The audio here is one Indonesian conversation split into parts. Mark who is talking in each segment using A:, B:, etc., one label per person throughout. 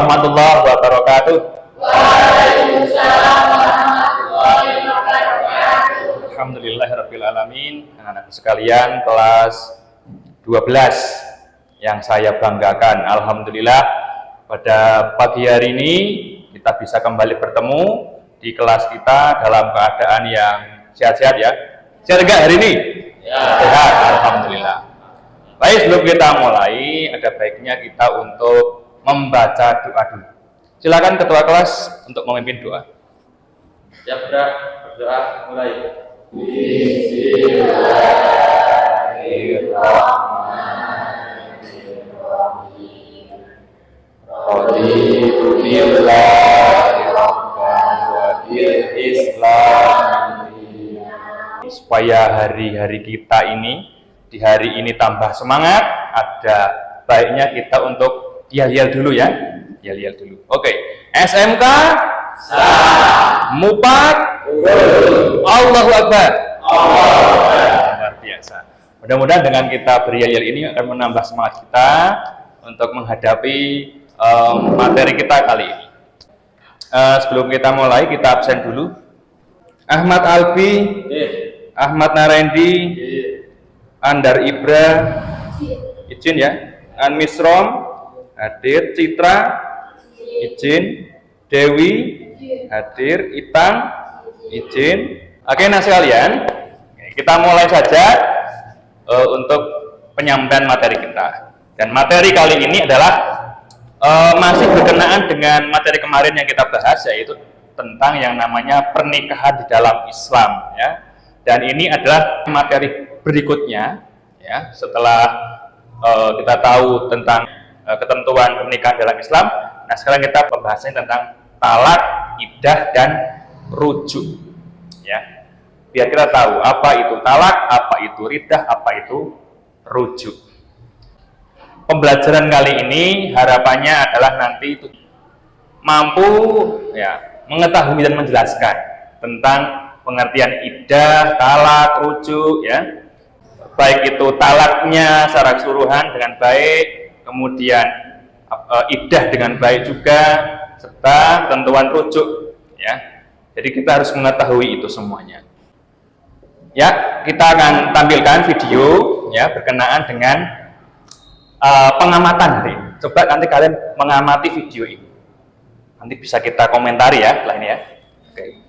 A: warahmatullahi wabarakatuh.
B: Waalaikumsalam warahmatullahi wabarakatuh.
A: Alhamdulillahirabbil alamin. Anak-anak sekalian kelas 12 yang saya banggakan, alhamdulillah pada pagi hari ini kita bisa kembali bertemu di kelas kita dalam keadaan yang sehat-sehat ya. Sehat enggak hari ini? Ya. Sehat, alhamdulillah. Baik, sebelum kita mulai, ada baiknya kita untuk membaca doa dulu. Silakan ketua kelas untuk memimpin doa.
C: Ya, berdoa mulai.
A: Bismillahirrahmanirrahim. Raditu billahi rabban wa bil Islam. Supaya hari-hari kita ini di hari ini tambah semangat, ada baiknya kita untuk yel-yel dulu ya. Yel-yel dulu. Oke. SMK sah. Mupat Allahu Akbar. Luar biasa. Mudah-mudahan dengan kita beryel-yel ini akan menambah semangat kita untuk menghadapi materi kita kali ini. Sebelum kita mulai, kita absen dulu. Ahmad Albi, Ahmad Narendi, Andar Ibra, izin ya. An Misrom hadir, Citra izin, Dewi hadir, Itang izin. Oke, nah sekalian, kita mulai saja untuk penyampaian materi kita. Dan materi kali ini adalah masih berkenaan dengan materi kemarin yang kita bahas, yaitu tentang yang namanya pernikahan di dalam Islam ya. Dan ini adalah materi berikutnya ya, setelah kita tahu tentang ketentuan pernikahan dalam Islam. Nah, sekarang kita pembahasannya tentang talak, iddah, dan rujuk ya. Biar kita tahu apa itu talak, apa itu iddah, apa itu rujuk. Pembelajaran kali ini harapannya adalah nanti itu mampu ya mengetahui dan menjelaskan tentang pengertian iddah, talak, rujuk ya. Baik itu talaknya secara keseluruhan dengan baik, kemudian iddah dengan baik juga, serta ketentuan rujuk ya. Jadi kita harus mengetahui itu semuanya. Ya, kita akan tampilkan video ya berkenaan dengan pengamatan hari. Coba nanti kalian mengamati video ini. Nanti bisa kita komentari ya setelah ini ya. Oke.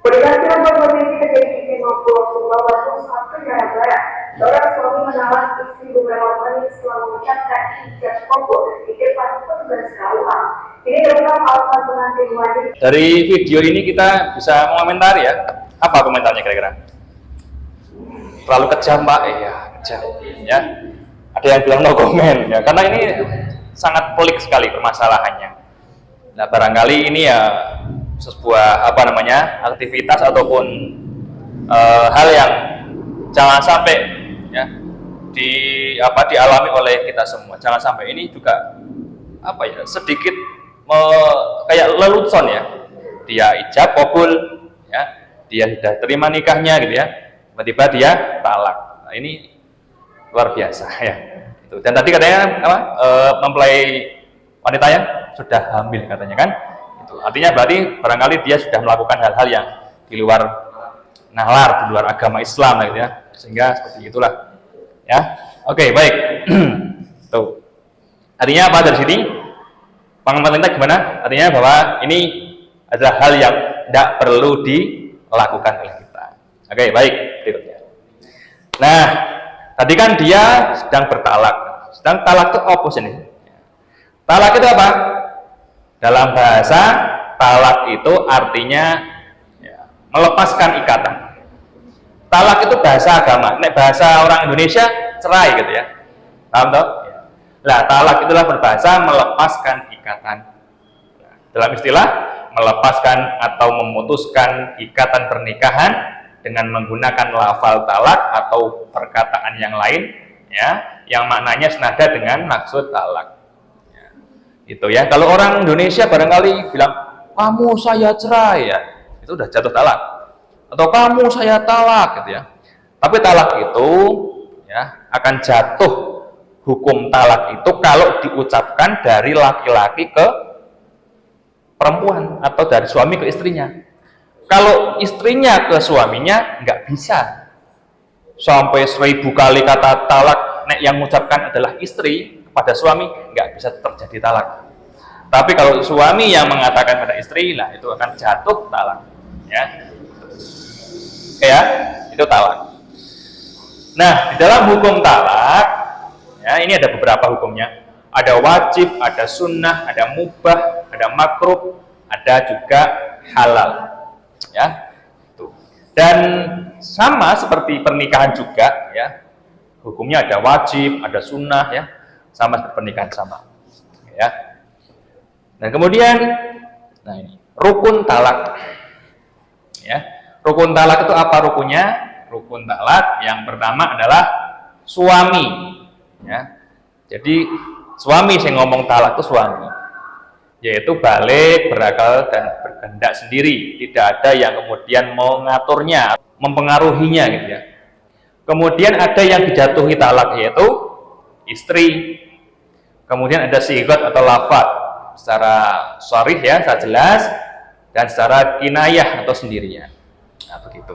D: Berdasarkan kondisi terjadi di Pulau Sumba, Bandung, Sabtu, Jawa Barat, seorang suami menawar istri beberapa menit setelah mengucapkan ijab kabul di depan petugas KUA. Ini terekam alasan pengantin wajib.
A: Dari video ini kita bisa mengomentari ya. Apa komentarnya kira-kira? Terlalu kejam Pak? Iya, kejam. Ya. Ada yang bilang no comment ya, karena ini sangat pelik sekali permasalahannya. Nah, barangkali ini ya sebuah aktivitas ataupun hal yang jangan sampai ya dialami oleh kita semua. Jangan sampai ini juga sedikit kayak lelucon ya. Dia ijab kabul ya, dia sudah terima nikahnya gitu ya. Tiba-tiba dia talak. Nah, ini luar biasa ya. Itu. Dan tadi katanya mempelai wanita yang sudah hamil katanya kan. Artinya berarti barangkali dia sudah melakukan hal-hal yang di luar nalar, di luar agama Islam gitu ya. Sehingga seperti itulah. Ya. Oke, baik. Tuh. Artinya apa dari sini? Pengamatan kita gimana? Artinya bahwa ini adalah hal yang tidak perlu dilakukan oleh kita. Oke, baik. Berikutnya. Nah, tadi kan dia sedang bertalak. Sedang talak itu apa sih? Talak itu apa? Dalam bahasa, talak itu artinya ya, melepaskan ikatan. Talak itu bahasa agama. Nek bahasa orang Indonesia cerai gitu ya. Paham toh? Nah, talak itulah berbahasa melepaskan ikatan. Nah, dalam istilah melepaskan atau memutuskan ikatan pernikahan dengan menggunakan lafal talak atau perkataan yang lain ya, yang maknanya senada dengan maksud talak. Itu ya. Kalau orang Indonesia barangkali bilang kamu saya cerai ya, itu udah jatuh talak. Atau kamu saya talak gitu ya. Tapi talak itu ya akan jatuh hukum talak itu kalau diucapkan dari laki-laki ke perempuan atau dari suami ke istrinya. Kalau istrinya ke suaminya nggak bisa. Sampai 1000 kali kata talak, nek yang mengucapkan adalah istri kepada suami, nggak bisa terjadi talak. Tapi kalau suami yang mengatakan pada istri, lah itu akan jatuh talak. Ya, itu talak. Nah, di dalam hukum talak, ya, ini ada beberapa hukumnya. Ada wajib, ada sunnah, ada mubah, ada makruh, ada juga halal. Ya, itu. Dan sama seperti pernikahan juga, ya. Hukumnya ada wajib, ada sunnah, ya. Sama seperti pernikahan sama. Ya. Dan kemudian, nah ini rukun talak. Ya, rukun talak itu apa rukunnya? Rukun talak yang pertama adalah suami. Ya, jadi suami saya ngomong talak itu suami, yaitu balik, berakal dan berkehendak sendiri. Tidak ada yang kemudian mau ngaturnya, mempengaruhinya gitu ya. Kemudian ada yang dijatuhi talak yaitu istri. Kemudian ada sigat atau lafaz secara sharih ya, secara jelas, dan secara kinayah atau sendirian. Nah, begitu.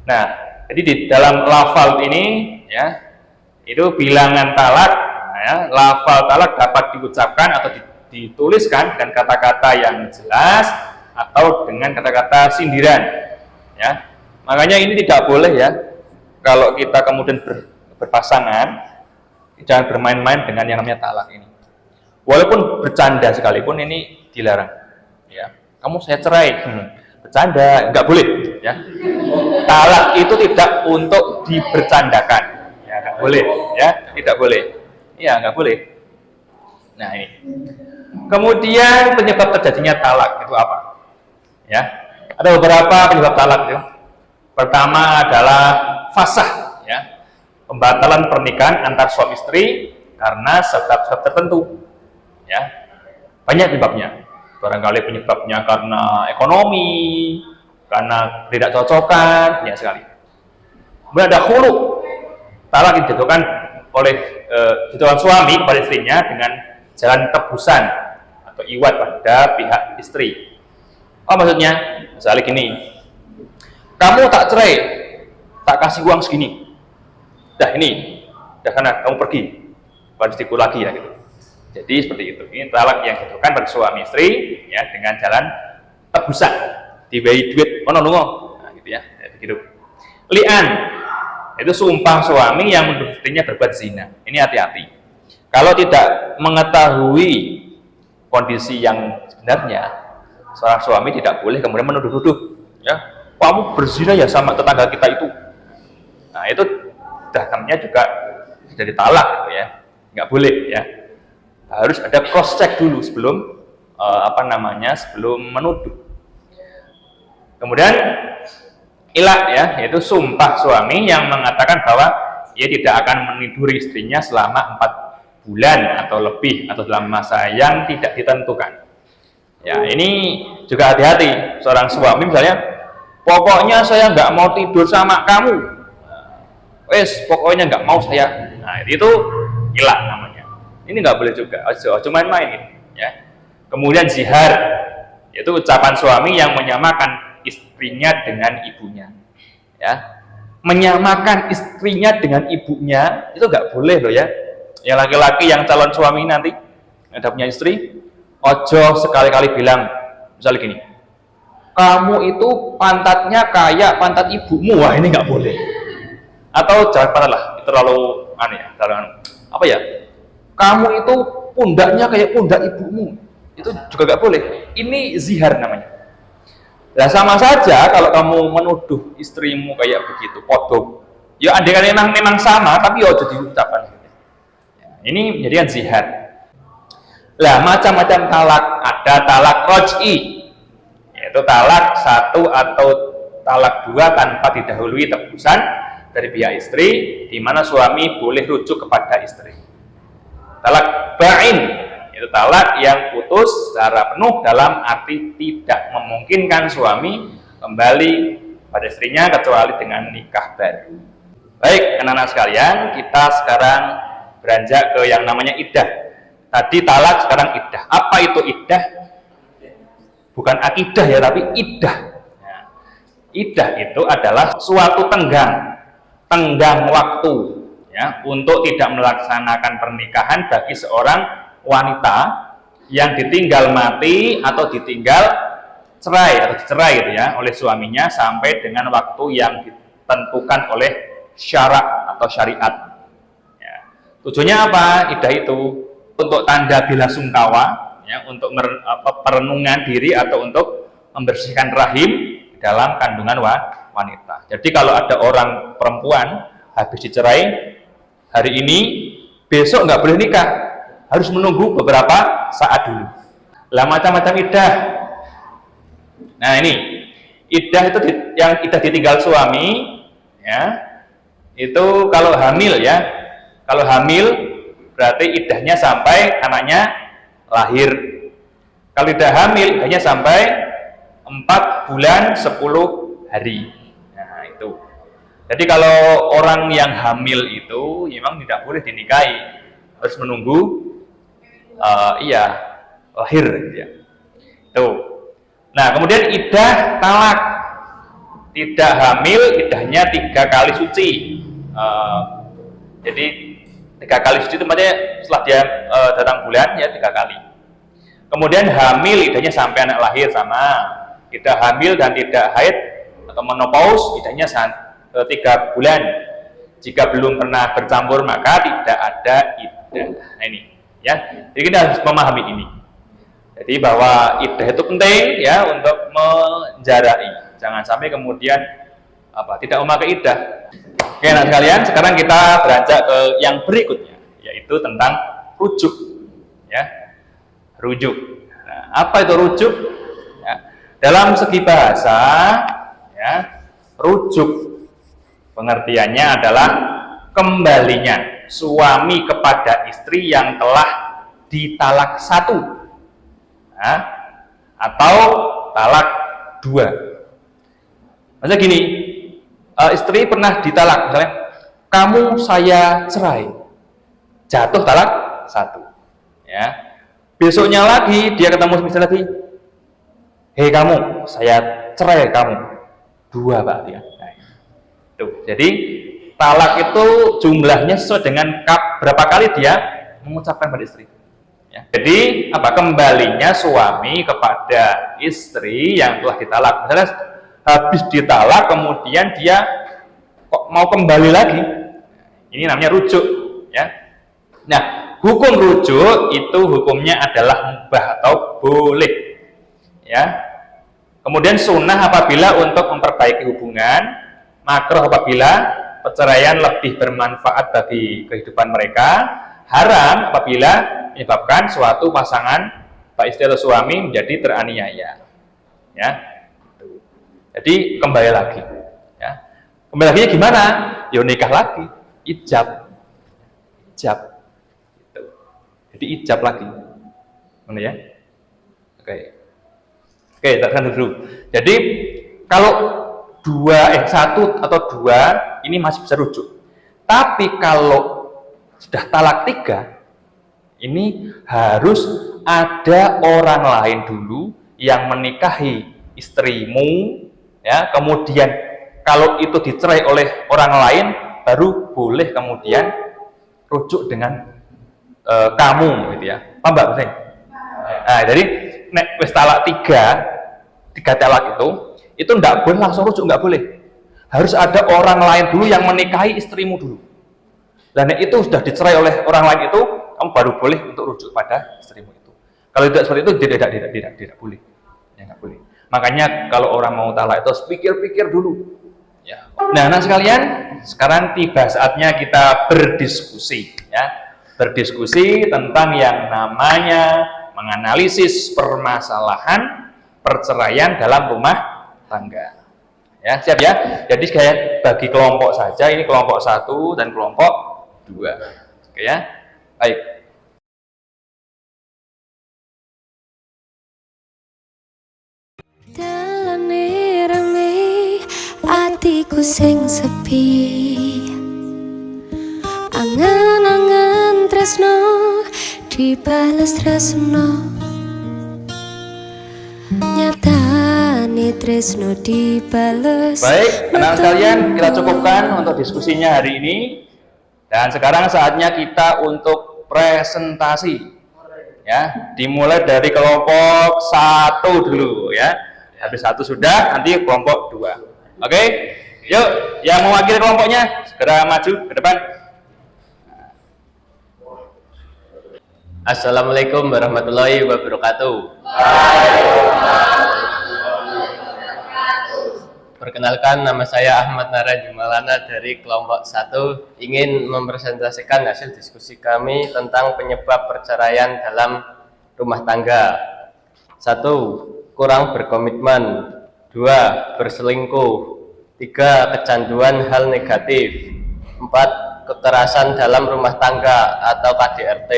A: Nah, jadi di dalam lafaz ini ya, itu bilangan talak, ya, lafaz talak dapat diucapkan atau dituliskan dengan kata-kata yang jelas atau dengan kata-kata sindiran. Ya, makanya ini tidak boleh ya, kalau kita kemudian berpasangan, jangan bermain-main dengan yang namanya talak ini. Walaupun bercanda sekalipun ini dilarang. Ya, kamu saya cerai, bercanda, nggak boleh. Ya, talak itu tidak untuk dibercandakan. Ya, nggak boleh. Ya, tidak boleh. Ya, nggak boleh. Nah ini. Kemudian penyebab terjadinya talak itu apa? Ya, ada beberapa penyebab talak itu. Pertama adalah fasah, ya, pembatalan pernikahan antar suami istri karena sebab-sebab tertentu. Ya, banyak penyebabnya. Barangkali penyebabnya karena ekonomi, karena tidak cocokan, banyak sekali. Kemudian ada khulu, talak yang dijatuhkan oleh dijatuhkan suami kepada istrinya dengan jalan tebusan atau iwat pada pihak istri. Oh, maksudnya, misalnya gini, kamu tak cerai, tak kasih uang segini, dah ini, dah karena kamu pergi, pada istriku lagi ya gitu. Jadi seperti itu. Ini talak yang dijatuhkan pada suami istri ya dengan jalan tebusan, dibayar duit, nah gitu ya, begitu. Li'an, itu sumpah suami yang menuduh istrinya berbuat zina. Ini hati-hati. Kalau tidak mengetahui kondisi yang sebenarnya, seorang suami tidak boleh kemudian menuduh-nuduh. Ya, kamu berzina ya sama tetangga kita itu. Nah itu namanya juga jadi talak, gitu ya. Nggak boleh ya. Harus ada cross check dulu sebelum sebelum menuduh. Kemudian ilah ya, yaitu sumpah suami yang mengatakan bahwa ia tidak akan meniduri istrinya selama 4 bulan atau lebih atau dalam masa yang tidak ditentukan. Ya, ini juga hati-hati. Seorang suami misalnya, pokoknya saya nggak mau tidur sama kamu. Pokoknya nggak mau saya. Nah, itu ilah namanya. Ini nggak boleh juga. Cuma main-main ini. Ya. Kemudian zihar, yaitu ucapan suami yang menyamakan istrinya dengan ibunya. Ya, menyamakan istrinya dengan ibunya itu nggak boleh loh ya. Yang laki-laki yang calon suami nanti ada punya istri, ojo sekali-kali bilang misalnya gini, kamu itu pantatnya kayak pantat ibumu. Wah, ini nggak boleh. Atau jangan pantat lah, itu terlalu aneh ya, terlalu apa ya? Kamu itu pundaknya kayak pundak ibumu. Itu juga nggak boleh. Ini zihar namanya. Nah, sama saja kalau kamu menuduh istrimu kayak begitu, podo. Ya andai kan memang sama, tapi ya jadi ucapan. Ya, ini jadikan zihar. Lah, macam-macam talak. Ada talak roj'i, yaitu talak 1 atau talak 2 tanpa didahului tebusan dari pihak istri, di mana suami boleh rujuk kepada istri. Talak ba'in, itu talak yang putus secara penuh dalam arti tidak memungkinkan suami kembali pada istrinya kecuali dengan nikah baru. Baik, anak-anak sekalian, kita sekarang beranjak ke yang namanya iddah. Tadi talak, sekarang iddah. Apa itu iddah? Bukan akidah ya, tapi iddah. Nah, iddah itu adalah suatu tenggang waktu ya, untuk tidak melaksanakan pernikahan bagi seorang wanita yang ditinggal mati atau ditinggal cerai atau dicerai gitu ya oleh suaminya sampai dengan waktu yang ditentukan oleh syarak atau syariat. Ya. Tujuannya apa? Iddah itu untuk tanda bela sungkawa, ya, untuk perenungan diri atau untuk membersihkan rahim dalam kandungan wanita. Jadi kalau ada orang perempuan habis dicerai hari ini, besok nggak boleh nikah, harus menunggu beberapa saat dulu. Lah macam-macam iddah. Nah ini iddah itu yang iddah ditinggal suami, ya itu kalau hamil ya, kalau hamil berarti iddahnya sampai anaknya lahir. Kalau tidak hamil, iddahnya sampai 4 bulan 10 hari. Nah itu. Jadi kalau orang yang hamil itu memang tidak boleh dinikahi, harus menunggu lahir ya. Itu. Nah kemudian iddah talak, tidak hamil iddahnya 3 kali suci. Jadi 3 kali suci itu maksudnya setelah dia datang bulan ya 3 kali. Kemudian hamil iddahnya sampai anak lahir sama. Iddah hamil dan tidak haid atau menopause iddahnya 3 bulan. Jika belum pernah bercampur maka tidak ada iddah. Nah ini ya. Jadi kita harus memahami ini. Jadi bahwa iddah itu penting ya untuk menjarai. Jangan sampai kemudian tidak memakai iddah. Oke, nah sekalian, sekarang kita beranjak ke yang berikutnya, yaitu tentang rujuk. Ya, rujuk. Nah, apa itu rujuk? Ya, dalam segi bahasa, ya, rujuk pengertiannya adalah kembalinya suami kepada istri yang telah ditalak 1, nah, atau talak 2. Maksudnya gini, istri pernah ditalak, misalnya, kamu saya cerai, jatuh talak 1. Ya, besoknya lagi dia ketemu istri lagi, hei kamu, saya cerai kamu 2 Pak dia. Nah, itu. Jadi talak itu jumlahnya sesuai dengan berapa kali dia mengucapkan pada istri. Ya. Jadi kembalinya suami kepada istri yang telah ditalak. Misalnya habis ditalak kemudian dia kok mau kembali lagi, ini namanya rujuk ya. Nah hukum rujuk itu hukumnya adalah mubah atau boleh ya. Kemudian sunnah apabila untuk memperbaiki hubungan, makruh apabila perceraian lebih bermanfaat bagi kehidupan mereka, haram apabila menyebabkan suatu pasangan baik istri atau suami menjadi teraniaya ya. Jadi kembali lagi, ya. Kembali lagi gimana? Ya nikah lagi, ijab, gitu. Jadi ijab lagi, mana ya? Oke, tahan dulu. Jadi kalau 1 atau 2 ini masih bisa rujuk. Tapi kalau sudah talak 3, ini harus ada orang lain dulu yang menikahi istrimu. Ya, kemudian kalau itu dicerai oleh orang lain baru boleh kemudian rujuk dengan kamu gitu ya. Paham Mbak? Nah, jadi nek wis talak 3 talak itu enggak boleh langsung rujuk, enggak boleh. Harus ada orang lain dulu yang menikahi istrimu dulu. Dan itu sudah dicerai oleh orang lain itu, kamu baru boleh untuk rujuk pada istrimu itu. Kalau tidak seperti itu tidak boleh. Ya enggak boleh. Makanya kalau orang mau talak itu harus pikir-pikir dulu. Ya. Nah, sekalian, sekarang tiba saatnya kita berdiskusi, ya, berdiskusi tentang yang namanya menganalisis permasalahan perceraian dalam rumah tangga. Ya, siap ya. Jadi saya bagi kelompok saja. Ini kelompok 1 dan kelompok 2. Oke ya. Baik.
B: Atiku sing sepi, angan-angan tresno dibales tresno, nyatane tresno dibales.
A: Baik, anak sekalian, kita cukupkan untuk diskusinya hari ini. Dan sekarang saatnya kita untuk presentasi. Ya, dimulai dari kelompok 1 dulu ya. Habis 1 sudah, nanti kelompok 2. Oke? Yuk, yang mewakili kelompoknya segera maju ke depan.
C: Assalamualaikum warahmatullahi wabarakatuh. Perkenalkan, nama saya Ahmad Nara Jumalana dari kelompok 1, ingin mempresentasikan hasil diskusi kami tentang penyebab perceraian dalam rumah tangga. 1. Kurang berkomitmen. 2. Berselingkuh. 3. Kecanduan hal negatif. 4. Kekerasan dalam rumah tangga atau KDRT.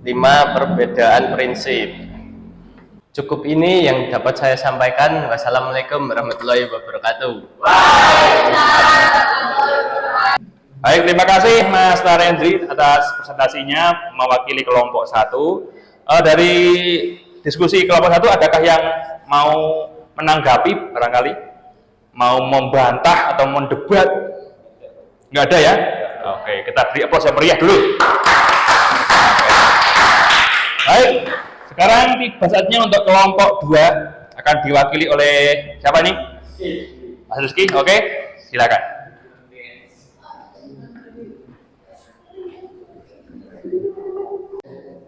C: 5. Perbedaan prinsip. Cukup ini yang dapat saya sampaikan. Wassalamualaikum warahmatullahi wabarakatuh.
A: Baik, terima kasih Mas Narendri atas presentasinya mewakili kelompok 1. Dari diskusi kelompok 1, adakah yang mau menanggapi barangkali? Mau membantah atau mendebat? Nggak ada ya? Oke, kita beri aplaus yang meriah dulu. Baik. Sekarang tiba saatnya untuk kelompok 2 akan diwakili oleh siapa nih? Mas Rizky, oke, silakan.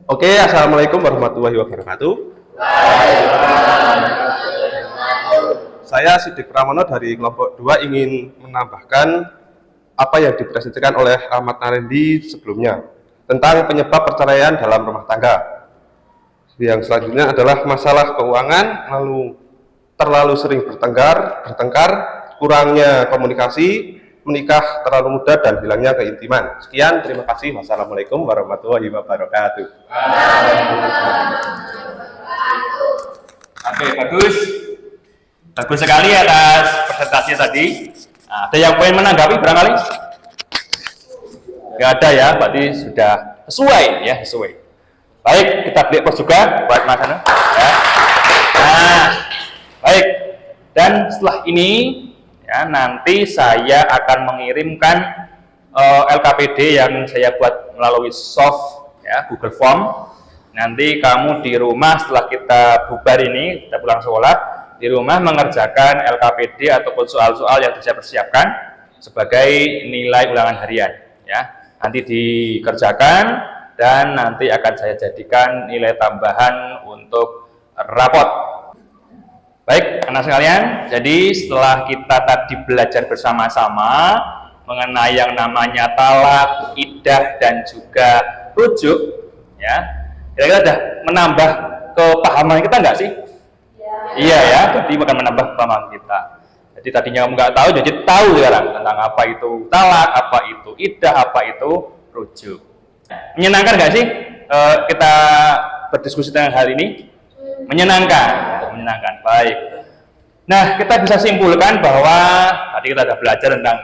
E: Oke, assalamualaikum warahmatullahi wabarakatuh. Saya Sidik Pramono dari kelompok 2 ingin menambahkan apa yang dipresentasikan oleh Ahmad Narendi sebelumnya tentang penyebab perceraian dalam rumah tangga. Yang selanjutnya adalah masalah keuangan, lalu terlalu sering bertengkar, kurangnya komunikasi, menikah terlalu muda, dan hilangnya keintiman. Sekian, terima kasih. Wassalamualaikum warahmatullahi wabarakatuh.
A: Oke, bagus. Bagus sekali atas presentasinya tadi. Nah, ada yang pengen menanggapi barangkali? Nggak ada ya, berarti sudah sesuai ya, sesuai. Baik, kita beli pos juga buat Mas Anu. Ya. Nah, baik. Dan setelah ini, ya nanti saya akan mengirimkan LKPD yang saya buat melalui soft, ya Google Form. Nanti kamu di rumah setelah kita bubar ini, kita pulang sekolah, di rumah mengerjakan LKPD ataupun soal-soal yang saya persiapkan sebagai nilai ulangan harian. Ya, nanti dikerjakan. Dan nanti akan saya jadikan nilai tambahan untuk rapot. Baik, anak sekalian, jadi setelah kita tadi belajar bersama-sama mengenai yang namanya talak, iddah, dan juga rujuk, ya, kira-kira sudah menambah kepahaman kita nggak sih? Iya ya, jadi akan menambah kepahaman kita. Jadi tadinya kamu nggak tahu, jadi tahu sekarang tentang apa itu talak, apa itu iddah, apa itu rujuk. Menyenangkan nggak sih kita berdiskusi tentang hal ini? Menyenangkan, menyenangkan. Baik. Nah, kita bisa simpulkan bahwa tadi kita sudah belajar tentang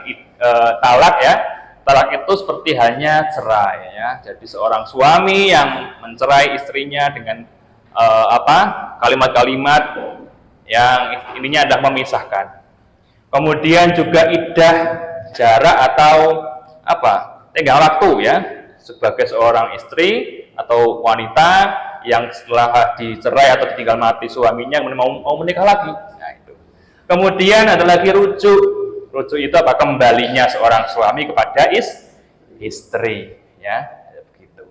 A: talak ya. Talak itu seperti hanya cerai ya. Jadi seorang suami yang mencerai istrinya dengan kalimat-kalimat yang intinya adalah memisahkan. Kemudian juga iddah, jarak atau tenggang waktu ya. Sebagai seorang istri atau wanita yang setelah dicerai atau ditinggal mati suaminya mau menikah lagi. Nah, itu. Kemudian ada lagi rujuk. Rujuk itu apa? Kembalinya seorang suami kepada istri, ya. Begitu.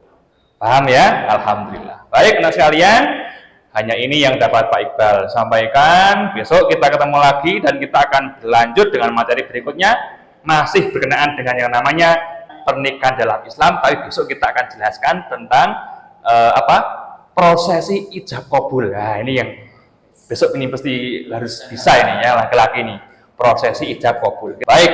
A: Paham ya? Alhamdulillah. Baik, anak sekalian, hanya ini yang dapat Pak Iqbal sampaikan. Besok kita ketemu lagi dan kita akan berlanjut dengan materi berikutnya, masih berkenaan dengan yang namanya pernikahan dalam Islam, tapi besok kita akan jelaskan tentang prosesi ijab kabul. Nah, ini yang besok ini pasti harus bisa ini ya, laki-laki ini prosesi ijab kabul. Baik,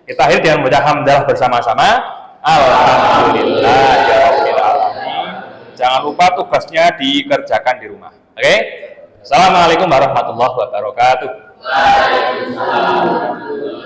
A: kita akhiri dengan membaca hamdalah bersama-sama. Alhamdulillahirabbil alamin. Jangan lupa tugasnya dikerjakan di rumah. Oke? Assalamualaikum warahmatullahi wabarakatuh. Waalaikumsalam.